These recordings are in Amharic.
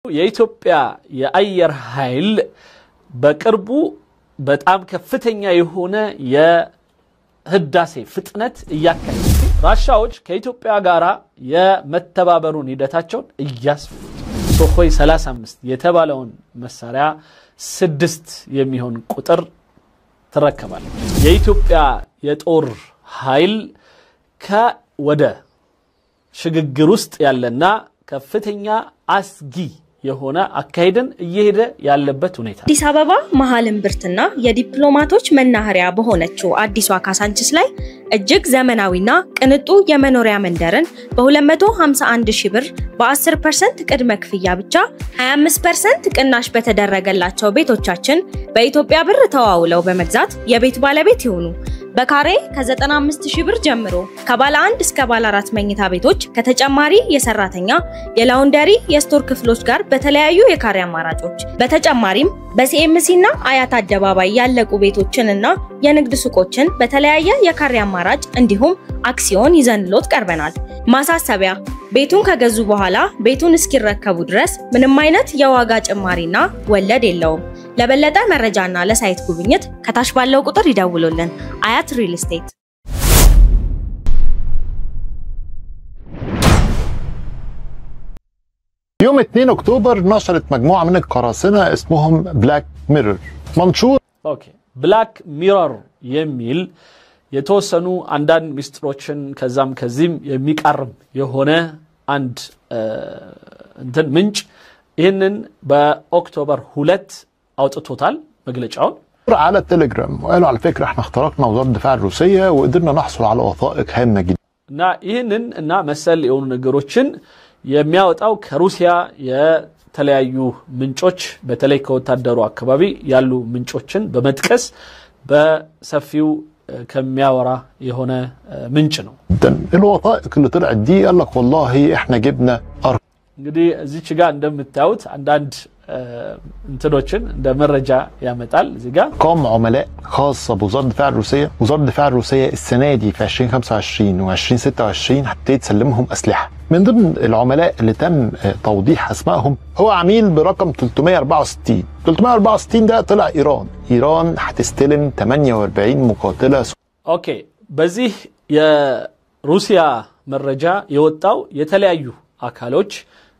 የኢትዮጵያ የአየር ኃይል በቅርቡ በጣም ከፍተኛ የሆነ የህዳሴ ፍጥነት እያከለ ራሻዎች ከኢትዮጵያ ጋራ የመተባበሩን ሂደታቸውን እያስፉት ሶሆይ 35 የተባለውን መሳሪያ 6 የሚሆን ቁጥር ተረከባለች። የኢትዮጵያ የጦር ኃይል ከወደ ሽግግር ውስጥ ያለና ከፍተኛ አስጊ የሆነ አካሄድን እየሄደ ያለበት ሁኔታ አዲስ አበባ መሃልን ብርትና የዲፕሎማቶች መናኸሪያ በሆነችው አዲሷ ካሳንቺስ ላይ እጅግ ዘመናዊና ቅንጡ የመኖሪያ መንደርን በ251 ሺህ ብር በ10% ቅድመ ክፍያ ብቻ 25% ቅናሽ በተደረገላቸው ቤቶቻችን በኢትዮጵያ ብር ተዋውለው በመግዛት የቤት ባለቤት ይሁኑ። በካሬ ከ95 ሺህ ብር ጀምሮ ከባለ 1 እስከ ባለ 4 መኝታ ቤቶች ከተጨማሪ የሰራተኛ የላውንደሪ የስቶር ክፍሎች ጋር በተለያዩ የካሬ አማራጮች በተጨማሪም በሲኤምሲና አያት አደባባይ ያለቁ ቤቶችንና የንግድ ሱቆችን በተለያየ የካሬ አማራጭ እንዲሁም አክሲዮን ይዘንሎት ቀርበናል። ማሳሰቢያ ቤቱን ከገዙ በኋላ ቤቱን እስኪረከቡ ድረስ ምንም አይነት የዋጋ ጭማሪና ወለድ የለውም። ለበለጠ መረጃና ለሳይት ጉብኝት ከታች ባለው ቁጥር ይደውሉልን። አያት ሪል ስቴት። يوم 2 أكتوبر نشرت مجموعة من القراصنة اسمهم بلاك ميرور منشور بلاك ميرور የሚል የተወሰኑ አንዳንድ ሚስጥሮችን ከዛም ከዚህም የሚቀርብ የሆነ አንድ እንትን ምንጭ ይሄንን በኦክቶበር 2 አውጥቶታል መግለጫውን على التليجرام وقالوا على فكرة احنا اخترقنا وزارة الدفاع الروسية وقدرنا نحصل على وثائق هامة جدا እና ይሄንን እና መሰል የሆኑ ነገሮችን የሚያወጣው ከሩሲያ የተለያዩ ምንጮች በተለይ ከወታደሩ አካባቢ ያሉ ምንጮችን በመጥቀስ በሰፊው ከሚያወራ የሆነ ምንጭ ነው። الوثائق اللي طلعت دي قال لك والله احنا جبنا እንግዲህ እዚች ጋር እንደምታዩት አንዳንድ እንትዶችን እንደ መረጃ ያመጣል እዚህ ጋር قام عملاء خاصة بوزارة الدفاع الروسية وزارة الدفاع الروسية السنة دي في 2025 و 2026 هتبتدي تسلمهم أسلحة. من ضمن العملاء اللي تم توضيح أسمائهم هو عميل برقم 364 364 ده طلع إيران هتستلم 48 مقاتلة اوكي በዚህ የሩሲያ መረጃ የወጣው የተለያዩ አካሎች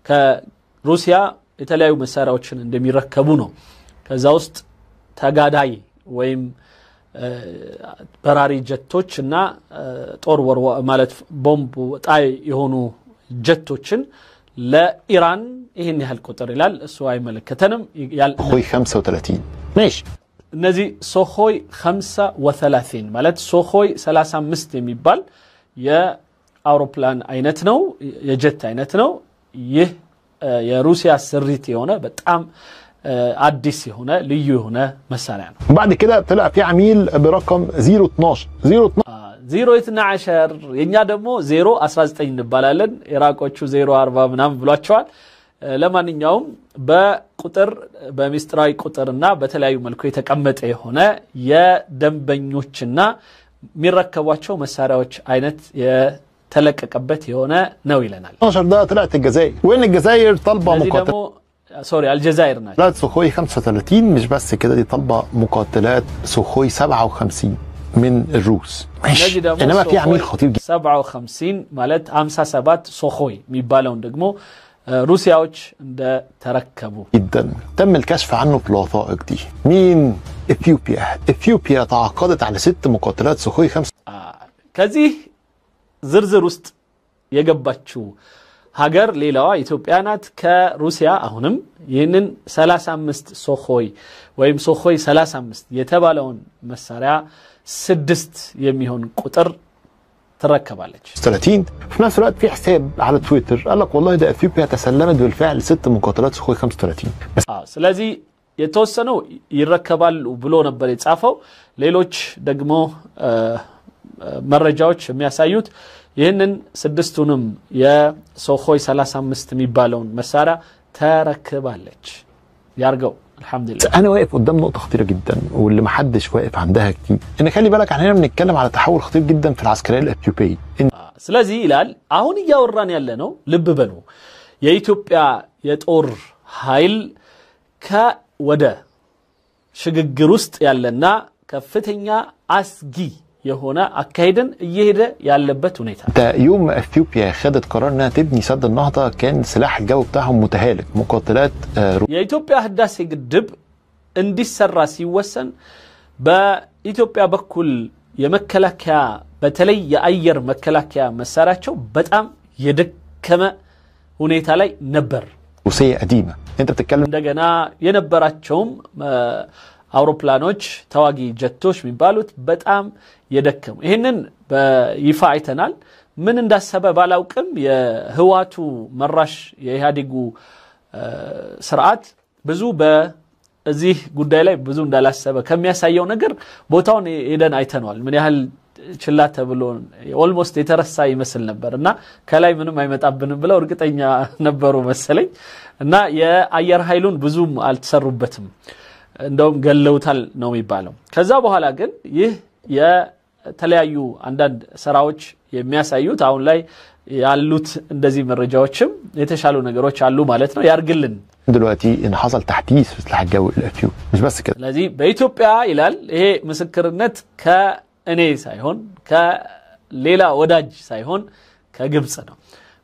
ከሩሲያ የተለያዩ መሳሪያዎችን እንደሚረከቡ ነው። ከዛ ውስጥ ተጋዳይ ወይም በራሪ ጀቶችና ጦር ወር ማለት ቦምብ ጣይ የሆኑ ጀቶችን ለኢራን ይሄን ያህል ቁጥር ይላል እሱ አይመለከተንም ያል ሶሆይ 35 ماشي እነዚህ ሶሆይ 35 ማለት ሶሆይ 35 የሚባል የአውሮፕላን አይነት ነው የጀት አይነት ነው። ይህ የሩሲያ ስሪት የሆነ በጣም አዲስ የሆነ ልዩ የሆነ መሳሪያ ነው። بعد كده طلع في عميل برقم 012 የኛ ደግሞ 019 እንባላለን ኢራቆቹ 040 ምናምን ብሏቸዋል። ለማንኛውም በቁጥር በሚስጥራዊ ቁጥርና በተለያዩ መልኩ የተቀመጠ የሆነ የደንበኞችና የሚረከቧቸው መሳሪያዎች አይነት ተለቀቀበት የሆነ ነው ይለናል። 12 ده طلعت الجزائر وين الجزائر طالبه مقاتلات سوري الجزائر ناس لا سوخوي 35 مش بس كده دي طالبه مقاتلات سوخوي 57 من الروس ماشي انما في عميل خطير جدا 57 ማለት 57 سوخوي የሚባለውን ደግሞ روسياዎች እንደ ተረከቡ جدا تم الكشف عنه في الوثائق دي. مين اثيوبيا تعاقدت على 6 مقاتلات سوخوي 5 ከዚህ ዝርዝር ውስጥ የገባችው ሀገር ሌላዋ ኢትዮጵያ ናት። ከሩሲያ አሁንም ይህንን 35 ሶሆይ ወይም ሶሆይ 35 የተባለውን መሳሪያ 6 የሚሆን ቁጥር تركبالك 30 في نفس الوقت في حساب على تويتر قال لك والله ده اثيوبيا تسلمت بالفعل 6 مقاتلات سوخوي 35 بس ስለዚህ የተወሰነው ይረከባል ብሎ ነበር የጻፈው። ሌሎች ደግሞ መረጃዎች የሚያሳዩት ይህንን 6ቱንም የሶሆይ 35 የሚባለውን መሳሪያ ተረክባለች ያርገው الحمد لله. انا واقف قدام نقطه خطيره جدا واللي ما حدش واقف عندها كتير ان خلي بالك احنا هنا بنتكلم على تحول خطير جدا في العسكريه الاثيوبيه ስለዚህ ይላል አሁን ያወራን ያለ ነው ልብ በሉ የኢትዮጵያ የጦር ኃይል ከወደ ሽግግር ውስጥ ያለና ከፍተኛ አስጊ የሆነ አካሄድን እየሄደ ያለበት ሁኔታ يوم اثيوبيا خدت قرار انها تبني سد النهضه كان سلاح الجو بتاعهم متهالك مقاتلات የኢትዮጵያ ህዳሴ ግድብ እንዲሰራ ሲወሰን በኢትዮጵያ በኩል የመከላከያ በተለይ የአየር መከላከያ መሳሪያቸው በጣም የደከመ ሁኔታ ላይ ነበር روسيه قديمه انت بتتكلم እንደገና የነበራቸውም አውሮፕላኖች ተዋጊ ጀቶች የሚባሉት በጣም የደከሙ ይሄንን በይፋ አይተናል ምን እንዳሰበ ባላውቅም የህዋቱ መራሽ የኢህአዴጉ ስርዓት ብዙ በዚህ ጉዳይ ላይ ብዙ እንዳላሰበ ከሚያሳየው ነገር ቦታውን ሄደን አይተናል ምን ያህል ችላ ተብሎ ኦልሞስት የተረሳ ይመስል ነበርና ከላይ ምንም አይመጣብንም ብለው እርግጠኛ ነበሩ መሰለኝ እና የአየር ኃይሉን ብዙም አልተሰሩበትም እንደውም ገለውታል ነው የሚባለው ከዛ በኋላ ግን ይህ የተለያዩ አንዳንድ ስራዎች የሚያሳዩት አሁን ላይ ያሉት እንደዚህ መረጃዎችም የተሻሉ ነገሮች አሉ ማለት ነው ያርግልን دلوقتي ان حصل تحديث في سلاح الجو الاثيوبي مش بس كده ስለዚህ በኢትዮጵያ ይላል ይሄ ምስክርነት ከእኔ ሳይሆን ከሌላ ወዳጅ ሳይሆን ከግብጽ ነው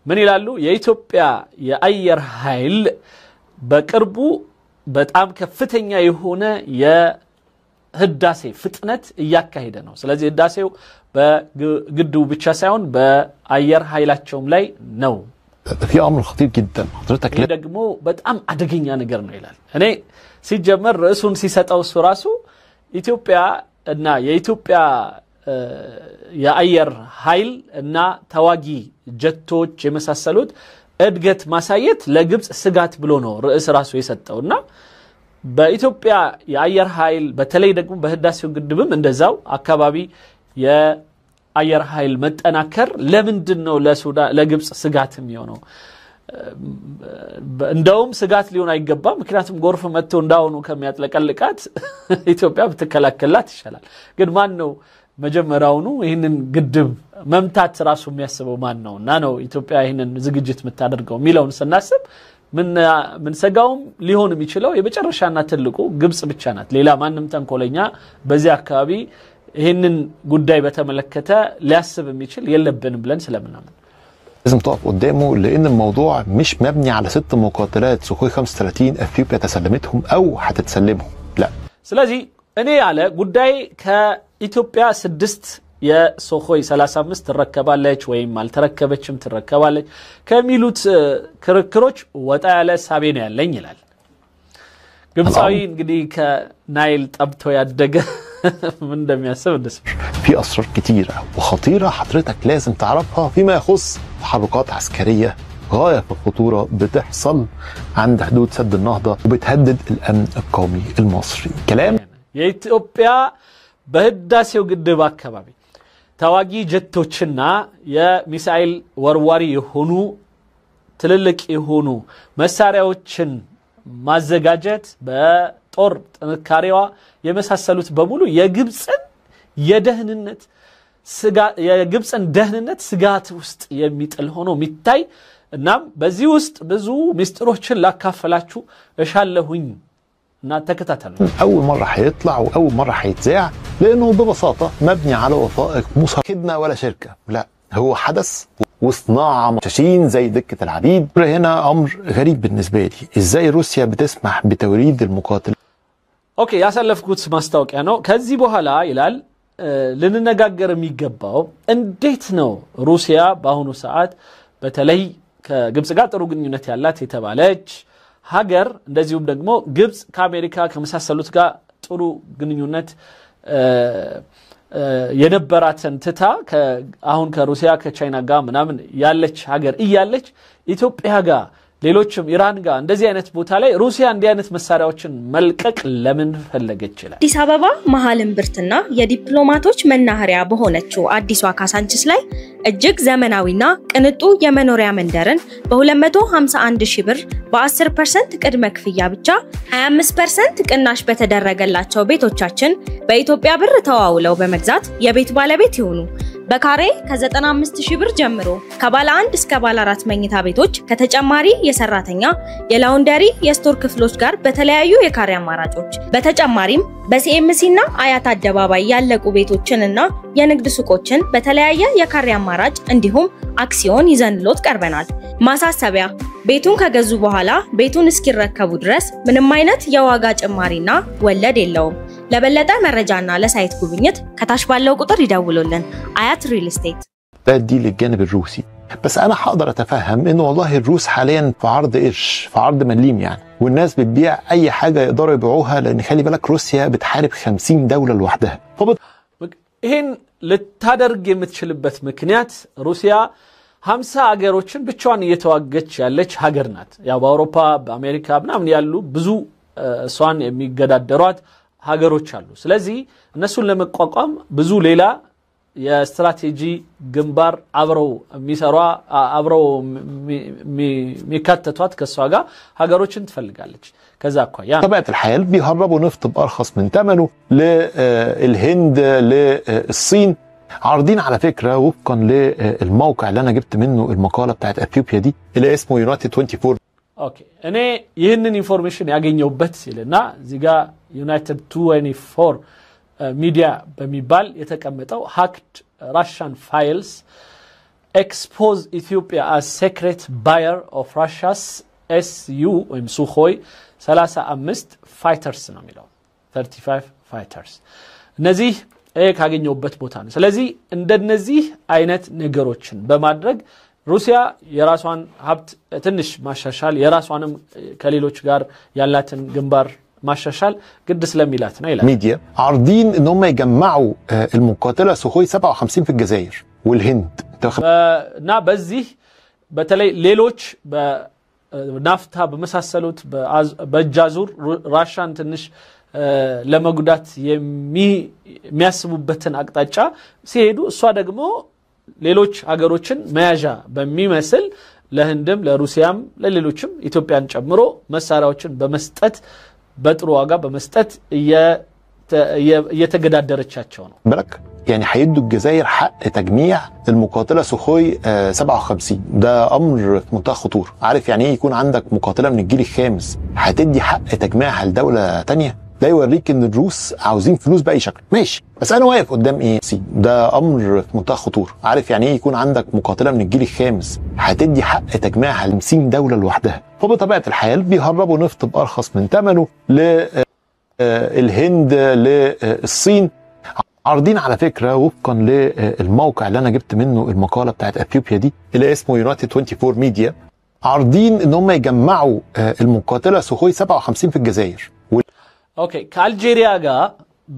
ምን ይላሉ የኢትዮጵያ የአየር ኃይል በቅርቡ በጣም ከፍተኛ የሆነ የህዳሴ ፍጥነት እያካሄደ ነው ስለዚህ ህዳሴው በግድቡ ብቻ ሳይሆን በአየር ኃይላቸውም ላይ ነው في امر خطير جدا حضرتك ደግሞ በጣም አደገኛ ነገር ነው ይላል እኔ ሲጀመር ርዕሱን ሲሰጣው ሱራሱ ኢትዮጵያ እና የኢትዮጵያ የአየር ኃይል እና ተዋጊ ጀቶች የመሳሰሉት እድገት ማሳየት ለግብጽ ስጋት ብሎ ነው ርዕስ ራሱ የሰጠውና በኢትዮጵያ የአየር ኃይል በተለይ ደግሞ በህዳሴው ግድብም እንደዛው አካባቢ የአየር ኃይል መጠናከር ለምንድነው ለግብጽ ስጋት የሚሆነው እንደውም ስጋት ሊሆን አይገባም ምክንያቱም ጎርፍ መጥቶ እንዳውኑ ከሚያጥለቀልቃት ኢትዮጵያ ብትከላከላት ይሻላል ግን ማን ነው መጀመሪያውኑ ይሄንን ግድብ መምታት ራሱ የሚያስበው ማን ነውና ነው ኢትዮጵያ ይሄንን ዝግጅት የምታደርገው ሚለውን ስናስብ ምን ሰጋውም ሊሆን የሚችለው የመጨረሻና ትልቁ ግብጽ ብቻ ናት ሌላ ማንንም ተንኮለኛ በዚህ አካባቢ ይሄንን ጉዳይ በተመለከተ ሊያስብ የሚችል የለብንም ብለን ስለምናምን لازم تقف قدامه لان الموضوع مش مبني على 6 مقاتلات سوخوي 35 اثيوبيا تسلمتهم او هتتسلمهم لا ስለዚህ እኔ ያለ ጉዳይ ከኢትዮጵያ 6 የሶሆይ 35 ተረከባለች ወይም አልተረከበችም ተረከባለች ከሚሉት ክርክሮች ወጣ ያለ ሳቤ ነው ያለኝ ይላል ግብጻዊ እንግዲህ ከናይል ጠብቶ ያደገ من دم ياسب النسب في أسرار كتيرة وخطيرة حضرتك لازم تعرفها فيما يخص تحركات عسكرية غاية في الخطورة بتحصل عند حدود سد النهضة وبتهدد الأمن القومي المصري كلام የኢትዮጵያ በህዳሴው ግድብ አካባቢ ተዋጊ ጀቶችና የሚሳኤል ወርዋሪ የሆኑ ትልልቅ የሆኑ መሳሪያዎችን ማዘጋጀት በጦር ጥንካሬዋ የመሳሰሉት በሙሉ የግብጽን ደህንነት ስጋት ውስጥ የሚጥል ሆኖ ሚታይ እናም በዚህ ውስጥ ብዙ ሚስጥሮችን ላካፈላችሁ እሻለሁኝ እና ተከታተሉ اول مره هيطلع واول مره هيتذاع لانه ببساطه مبني على وثائق مصاحبنا ولا شركه لا هو حدث وصناعه شاشين زي دكه العبيد هنا امر غريب بالنسبه لي ازاي روسيا بتسمح بتوريد المقاتل اوكي ያሳለፍኩት ማስታወቂያ ነው ከዚህ በኋላ ይላል ልንነጋገር የሚገባው እንዴት ነው ሩሲያ በአሁኑ ሰዓት በተለይ ከግብጽ ጋር ጥሩ ግንኙነት ያላት የተባለች ሀገር እንደዚሁም ደግሞ ግብጽ ከአሜሪካ ከመሳሰሉት ጋር ጥሩ ግንኙነት የነበራትን ትታ አሁን ከሩሲያ ከቻይና ጋር ምናምን ያለች ሀገር እያለች ኢትዮጵያ ጋር ሌሎችም ኢራን ጋር እንደዚህ አይነት ቦታ ላይ ሩሲያ እንዲህ አይነት መሳሪያዎችን መልቀቅ ለምን ፈለገች ይችላል አዲስ አበባ መሃል እምብርትና የዲፕሎማቶች መናኸሪያ በሆነችው አዲሷ ካሳንቺስ ላይ እጅግ ዘመናዊና ቅንጡ የመኖሪያ መንደርን በ251,000 ብር በ10% ቅድመ ክፍያ ብቻ 25% ቅናሽ በተደረገላቸው ቤቶቻችን በኢትዮጵያ ብር ተዋውለው በመግዛት የቤት ባለቤት ይሁኑ በካሬ ከ95000 ብር ጀምሮ ከባለ 1 እስከ ባለ 4 መኝታ ቤቶች ከተጨማሪ የሰራተኛ የላውንደሪ የስቶር ክፍሎች ጋር በተለያዩ የካሬ አማራጮች በተጨማሪም በሲኤምሲ እና አያት አደባባይ ያለቁ ቤቶችንና የንግድ ሱቆችን በተለያየ የካሬ አማራጭ እንዲሁም አክሲዮን ይዘንሎት ቀርበናል። ማሳሰቢያ ቤቱን ከገዙ በኋላ ቤቱን እስኪረከቡ ድረስ ምንም አይነት የዋጋ ጭማሪና ወለድ የለውም። ለበለጠ መረጃና ለሳይት ጉብኝት ከታች ባለው ቁጥር ይደውሉልን። አያት ሪል ስቴት بدي للجانب الروسي بس انا هقدر اتفهم انه والله الروس حاليا في عرض قرش في عرض مليم يعني والناس بتبيع اي حاجه يقدروا يبيعوها لان خلي بالك روسيا بتحارب 50 دوله لوحدها ይሄን ልታደርግ የምትችልበት ምክንያት ሩሲያ 50 ሀገሮችን ብቻዋን እየተዋገች ያለች ሀገር ናት። ያው በአውሮፓ በአሜሪካ ምናምን ያሉ ብዙ ሷን የሚገዳደሯት ሀገሮች አሉ። ስለዚህ እነሱን ለመቋቋም ብዙ ሌላ የስትራቴጂ ግንባር አብረው ሚካተቷት ከሷ ጋር ሀገሮችን ትፈልጋለች። ከዛ አኳያ طبيعه الحال بيهربوا نفط بارخص من ثمنه للهند للصين. عارضين على فكره وفقا للموقع اللي انا جبت منه المقاله بتاعت اثيوبيا دي اللي اسمه يونايتد 24. ኦኬ እኔ ይህንን ኢንፎርሜሽን ያገኘውበት ሲልና እዚህ ጋር ዩናይትድ 24 ሚዲያ በሚባል የተቀመጠው hacked Russian files expose Ethiopia as secret buyer of Russia's SU ወይም ሱኾይ 35 fighters ነው የሚለው 35 fighters እነዚህ ካገኘውበት ቦታ ነው። ስለዚህ እንደነዚህ አይነት ነገሮችን በማድረግ ሩሲያ የራሷን ሀብት ትንሽ ማሻሻል የራሷንም ከሌሎች ጋር ያላትን ግንባር ማሻሻል قد ስለሚላት ነው ይላል ميديا. عارضين ان هم يجمعوا المقاتله سوخوي 57 في الجزائر والهند እና በዚህ በተለይ ሌሎች በናፍታ በመሳሰሉት በጃዙር ራሻን ትንሽ ለመጉዳት የሚያስቡበትን አቅጣጫ ሲሄዱ እሷ ደግሞ ሌሎች ሀገሮችን መያዣ በሚመስል ለህንድም ለሩሲያም ለሌሎችም ኢትዮጵያን ጨምሮ መሳሪያዎችን በመስጠት በጥሩ ዋጋ በመስጠት እየተገዳደረቻቸው ነው። بالك يعني هيدوا الجزائر حق تجميع المقاتله سوخوي 57. ده امر في منتهى الخطوره. عارف يعني ايه يكون عندك مقاتله من الجيل الخامس هتدي حق تجميعها لدوله ثانيه؟ ده يوريك ان الروس عاوزين فلوس باي شكل. ماشي بس انا واقف قدام ايه؟ ده امر في منتهى الخطوره. عارف يعني ايه يكون عندك مقاتله من الجيل الخامس هتدي حق تجميعها ل 50 دوله لوحدها. فبطبيعه الحال بيهربوا نفط بارخص من ثمنه للهند للصين. عارضين على فكره وفقا للموقع اللي انا جبت منه المقاله بتاعت اثيوبيا دي اللي اسمه يونايتد 24 ميديا. عارضين ان هم يجمعوا المقاتله سوخوي 57 في الجزائر. اوكي ከአልጄሪያ ጋር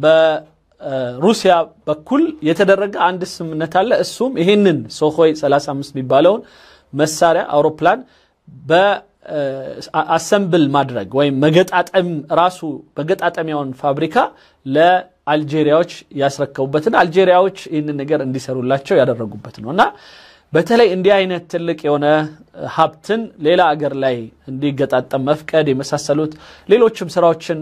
በሩሲያ በኩል የተደረገ አንድ ስምምነት አለ። እሱም ይሄንን ሱኾይ 35 የሚባለውን መሳሪያ አውሮፕላን በአሰምብል ማድረግ ወይ መገጣጠም ራሱ በገጣጠሚያውን ፋብሪካ ለአልጄሪያዎች ያስረከቡበትና አልጄሪያዎች ይሄንን ነገር እንዲሰሩላቸው ያደረጉበት ነውና በተለይ እንዲህ አይነት ትልቅ የሆነ ሀብትን ሌላ ሀገር ላይ እንዲገጣጠም መፍቀድ የመሳሰሉት ሌሎችም ስራዎችን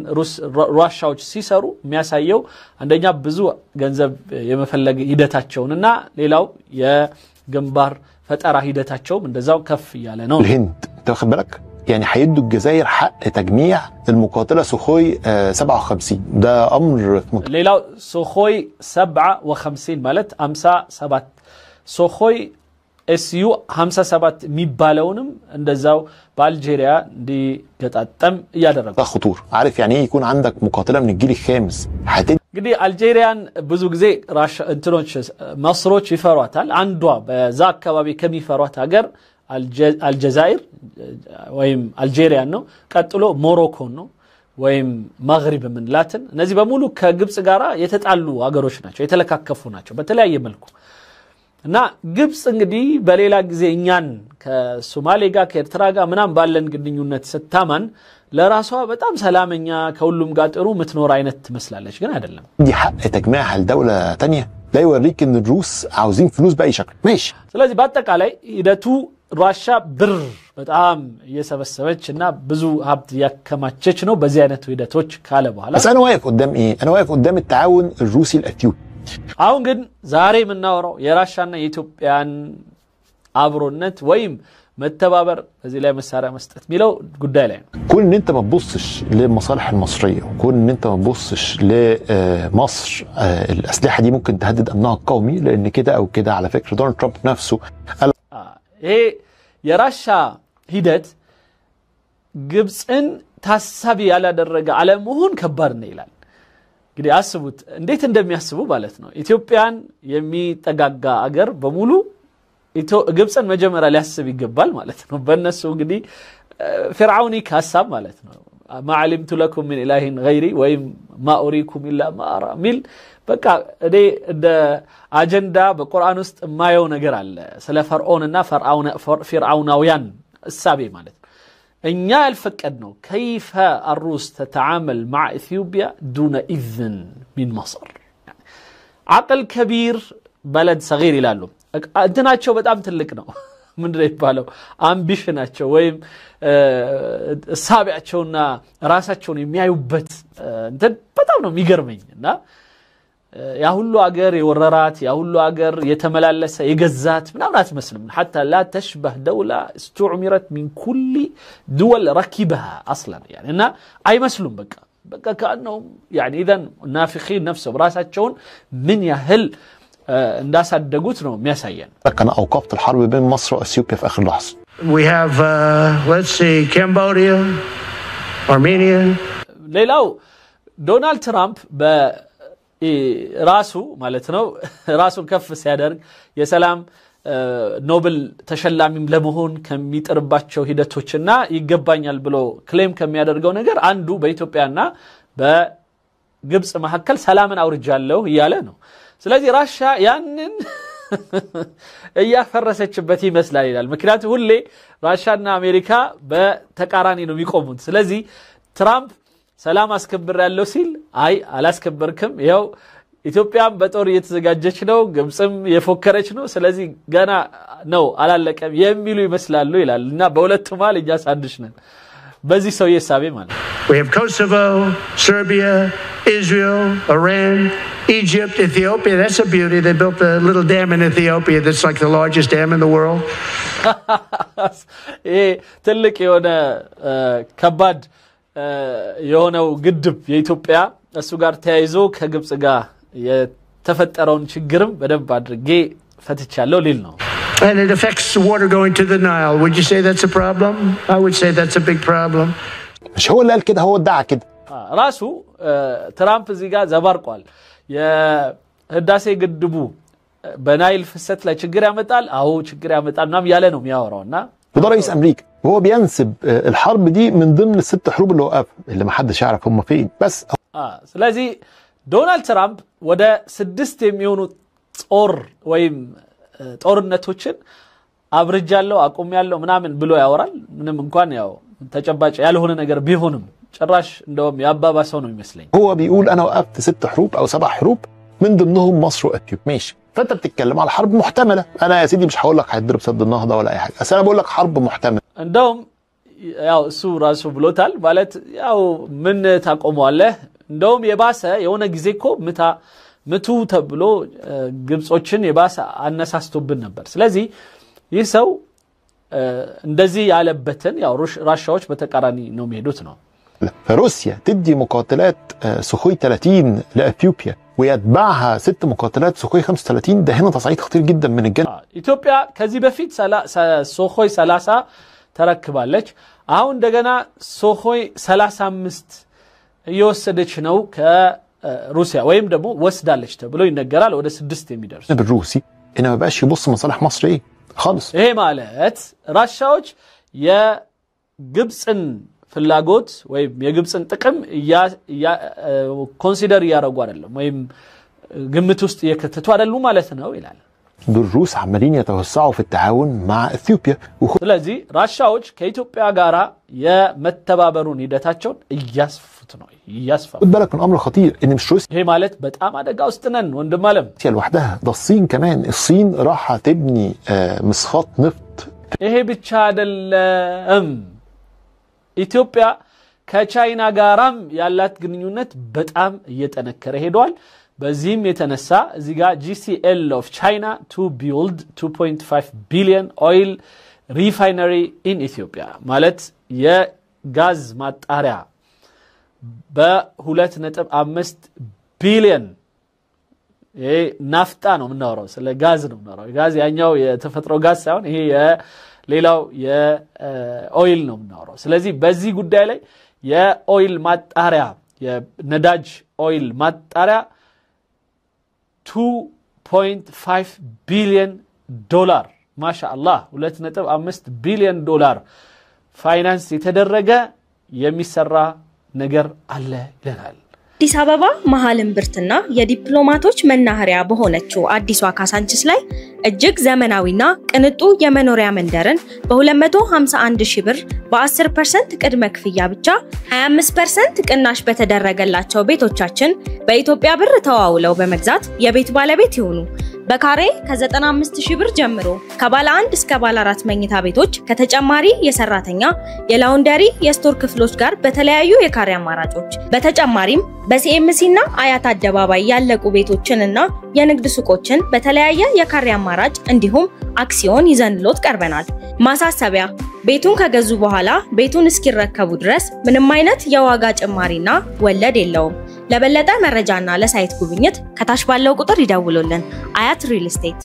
ሩሲያዎች ሲሰሩ የሚያሳየው አንደኛ ብዙ ገንዘብ የመፈለግ ሂደታቸውንና ሌላው የግንባር ፈጠራ ሂደታቸው እንደዛው ከፍ ያለ ነው። الهند تاخد بالك يعني هيدوا الجزائر حق تجميع المقاتله سوخوي 57. ده امر ሌላው ሱኾይ 57 ማለት 57 ሱኾይ SU 57 የሚባለውንም እንደዛው በአልጄሪያ እንዲገጣጠም ያደረጉ خطوره. عارف يعني ايه يكون عندك مقاتله من الجيل الخامس እንግዲህ አልጄሪያን ብዙ ጊዜ እንትኖች መስሮች ይፈሯታል። አንዷ በዛ አካባቢ ከሚፈሯት ሀገር አልጀዛይር ወይም አልጄሪያ ነው። ቀጥሎ ሞሮኮ ነው ወይም ማግሪብ ምንላትን። እነዚህ በሙሉ ከግብጽ ጋራ የተጣሉ ሀገሮች ናቸው፣ የተለካከፉ ናቸው በተለያየ መልኩ እና ግብጽ እንግዲህ በሌላ ጊዜ እኛን ከሶማሌ ጋር ከኤርትራ ጋር ምናም ባለን ግንኙነት ስታማን ለራሷ በጣም ሰላምኛ ከሁሉም ጋር ጥሩ ምትኖር አይነት ትመስላለች፣ ግን አይደለም። دي حق تجميعها لدوله ثانيه. ده يوريك ان الروس عاوزين فلوس باي شكل. ماشي ስለዚህ በአጠቃላይ ሂደቱ ሩሲያ ብር በጣም እየሰበሰበችና ብዙ ሀብት ያከማቸች ነው በዚህ አይነት ሂደቶች ካለ በኋላ بس انا واقف قدام ايه؟ انا واقف قدام التعاون الروسي الاثيوبي. አሁን ግን ዛሬ የምናወራው የራሻና የኢትዮጵያን አብሮነት ወይም መተባበር እዚህ ላይ መሳሪያ መስጠት ሚለው ጉዳይ ላይ ነው كون ان انت ما تبصش للمصالح المصريه وكون ان انت ما تبصش لمصر الاسلحه دي ممكن تهدد امنها القومي لان كده او كده على فكره دونالد ترامب نفسه قال ايه የራሻ ሂደት ግብፅን ታሳቢ ያላደረገ አለመሆን ከባድ ነው ይላል እንግዲህ አስቡት እንዴት እንደሚያስቡ ማለት ነው ኢትዮጵያን የሚጠጋጋ አገር በሙሉ ግብፅን መጀመሪያ ሊያስብ ይገባል ማለት ነው በእነሱ እንግዲህ فرعوني كاسب مالتنا ما علمت لكم من إله غيري وإن ما أريكم إلا ما أرى ميل بقى ده أجندة بالقرآن است ما يو نجر على سلا فرعوننا فرعوناويان السابع مالت إن يالفك أنه كيف الروس تتعامل مع إثيوبيا دون إذن من مصر عقل كبير بلد صغير يلالو أنتنا شو بدأم تلقنا من ريبالو أمبيشناتشو ويم سابعتشونا راساتشوني ميايوبت انتن بتاونو ميغرمين نا يا هلو اگر يوررات يا هلو اگر يتملالس يغزات منامات مسلم حتى لا تشبه دولة استعمرت من كل دول ركبها اصلا يعني نا اي مسلم بقى كأنهم يعني اذا نافخين نفسهم راساتشون من يهل الناس صدقوت ነው የሚያሳየን كان اوقفت الحرب بين مصر واثيوبيا في اخر لحظه We have let's see Cambodia Armenia ሌላው ዶናልድ ትራምፕ በራሱ ማለት ነው ራሱን ከፍ ሲያደርግ የሰላም ኖብል ተሸላሚም ለመሆን ከሚጥርባቸው ሂደቶችና ይገባኛል ብሎ ክሌም ከሚያደርገው ነገር አንዱ በኢትዮጵያና በግብጽ መሐከል ሰላምን አውርጃለሁ ይያለ ነው ስለዚህ ራሻ ያንን እያፈረሰችበት ይመስላል ይላል ምክንያቱም ሁሌ ራሻና አሜሪካ በተቃራኒ ነው የሚቆሙት ስለዚህ ትራምፕ ሰላም አስከብር ያለው ሲል አይ አላስከበርክም ይሄው ኢትዮጵያም በጦር እየተዘጋጀች ነው ግብጽም የፎከረች ነው ስለዚህ ገና ነው አላለቀም የሚሉ ይመስላሉ ይላልና በሁለቱ ማል እያሳድሽ ነን በዚህ ሰው የሳቤ ማለት We have Kosovo, Serbia, Israel, Iran, Egypt, Ethiopia. That's a beauty. They built a little dam in Ethiopia that's like the largest dam in the world. ትልቅ የሆነ ከባድ የሆነው ግድብ የኢትዮጵያ እሱ ጋር ተያይዞ ከግብጽ ጋር የተፈጠረውን ችግርም በደንብ አድርጌ ፈትቻለሁ ሊል ነው And it affects the water going to the Nile. Would you say that's a problem? I would say that's a big problem. مش هو اللي قال كده هو ادعى كده ራሱ ትራምፕ እዚህ ጋር ዘባርቋል የህዳሴ ግድቡ በናይል ፍሰት ላይ ችግር ያመጣል አው ችግር ያመጣልናም ያለ ነው የሚያወራውና وده رئيس امريكا وهو بينسب الحرب دي من ضمن الست حروب اللي وقف اللي ما حدش يعرف هم فين بس ስለዚህ ዶናልድ ትራምፕ ወደ 6 የሚሆኑ ጦር ወይም ጦርነቶችን አብርጃለሁ አቆምያለሁ ምናምን ብሎ ያወራል ምንም እንኳን ያው ተጨባጭ ያልሆነ ነገር ቢሆንም ጭራሽ እንደውም ያባባሰው ነው ይመስለኝ هو بيقول انا وقفت 6 حروب او 7 حروب من ضمنهم مصر واثيوبيا ماشي فانت بتتكلم على حرب محتمله انا يا سيدي مش هقول لك هيضرب سد النهضه ولا اي حاجه بس انا بقول لك حرب محتمله እንደውም ያው እሱ ራሱ ብሎታል ማለት ያው ምን ታቆመዋለህ እንደውም የባሰ የሆነ ጊዜ እኮ ምቱ ተብሎ ግብጾችን የባሰ አነሳስቶብን ነበር ስለዚህ ይህ ሰው እንደዚህ ያለበትን ያው ራሻዎች በተቃራኒ ነው የሚሄዱት ነው روسيا تدي مقاتلات سخوي 30 لاثيوبيا ويتبعها 6 مقاتلات سخوي 35 ده هنا تصعيد خطير جدا من الجانب ኢትዮጵያ ከዚህ በፊት ሶሆይ 30 ተረክባለች አሁን እንደገና ሶሆይ 35 እየወሰደች ነው ከሩሲያ ወይም ደግሞ ወስዳለች ተብሎ ይነገራል ወደ 6 የሚደርስ بالروسي انه ما بقاش يبص مصالح مصر ايه خالص ይሄ ማለት ራሻዎች የግብጽን ፍላጎት ወይም የግብጽን ጥቅም ኮንሲደር ያደርጉ አይደለም ወይም ግምት ውስጥ የከተቱ አይደሉም ማለት ነው ይላል بالروس عمالين يتوسعوا في التعاون مع اثيوبيا ስለዚህ ራሻዎች ከኢትዮጵያ ጋራ የመተባበሩን ሂደታቸውን እያስፉት ነው እያስፋው خد بالك من امر خطير ان مش روسيا ይሄ ማለት በጣም አደጋ ውስጥ ነን ወንድም አለም لوحدها ده الصين كمان الصين راح تبني مصفات نفط ይሄ ብቻ አይደለም ኢትዮጵያ ከቻይና ጋራም ያላት ግንኙነት በጣም እየተነከረ ሄዷል በዚህም የተነሳ እዚህ ጋር GCL of China to build 2.5 billion oil refinery in Ethiopia ማለት የጋዝ ማጣሪያ በ2.5 ቢሊዮን ናፍጣ ነው ምናወራው ስለ ጋዝ ነው ምናወራው ጋዝ ያኛው የተፈጥሮ ጋዝ ሳይሆን ይሄ የሌላው የኦይል ነው ምናወራው ስለዚህ በዚህ ጉዳይ ላይ የኦይል ማጣሪያ የነዳጅ ኦይል ማጣሪያ 2.5 ቢሊዮን ዶላር ማሻአላህ 2.5 ቢሊዮን ዶላር ፋይናንስ የተደረገ የሚሰራ ነገር አለ ይላል አዲስ አበባ መሃል እምብርትና የዲፕሎማቶች መናኸሪያ በሆነችው አዲሷ ካሳንቺስ ላይ እጅግ ዘመናዊና ቅንጡ የመኖሪያ መንደርን በ251,000 ብር በ10% ቅድመ ክፍያ ብቻ 25% ቅናሽ በተደረገላቸው ቤቶቻችን በኢትዮጵያ ብር ተዋውለው በመግዛት የቤት ባለቤት ይሁኑ በካሬ ከ95,000 ብር ጀምሮ ከባለ 1 እስከ ባለ 4 መኝታ ቤቶች ከተጨማሪ የሰራተኛ የላውንደሪ የስቶር ክፍሎች ጋር በተለያዩ የካሬ አማራጮች በተጨማሪም በሲኤምሲ እና አያት አደባባይ ያለቁ ቤቶችንና የንግድ ሱቆችን በተለያየ የካሬ አማራጭ እንዲሁም አክሲዮን ይዘንሎት ቀርበናል ማሳሰቢያ ቤቱን ከገዙ በኋላ ቤቱን እስኪረከቡ ድረስ ምንም አይነት የዋጋ ጭማሪና ወለድ የለውም ለበለጠ መረጃና ለሳይት ጉብኝት ከታች ባለው ቁጥር ይደውሉልን አያት ሪል ስቴት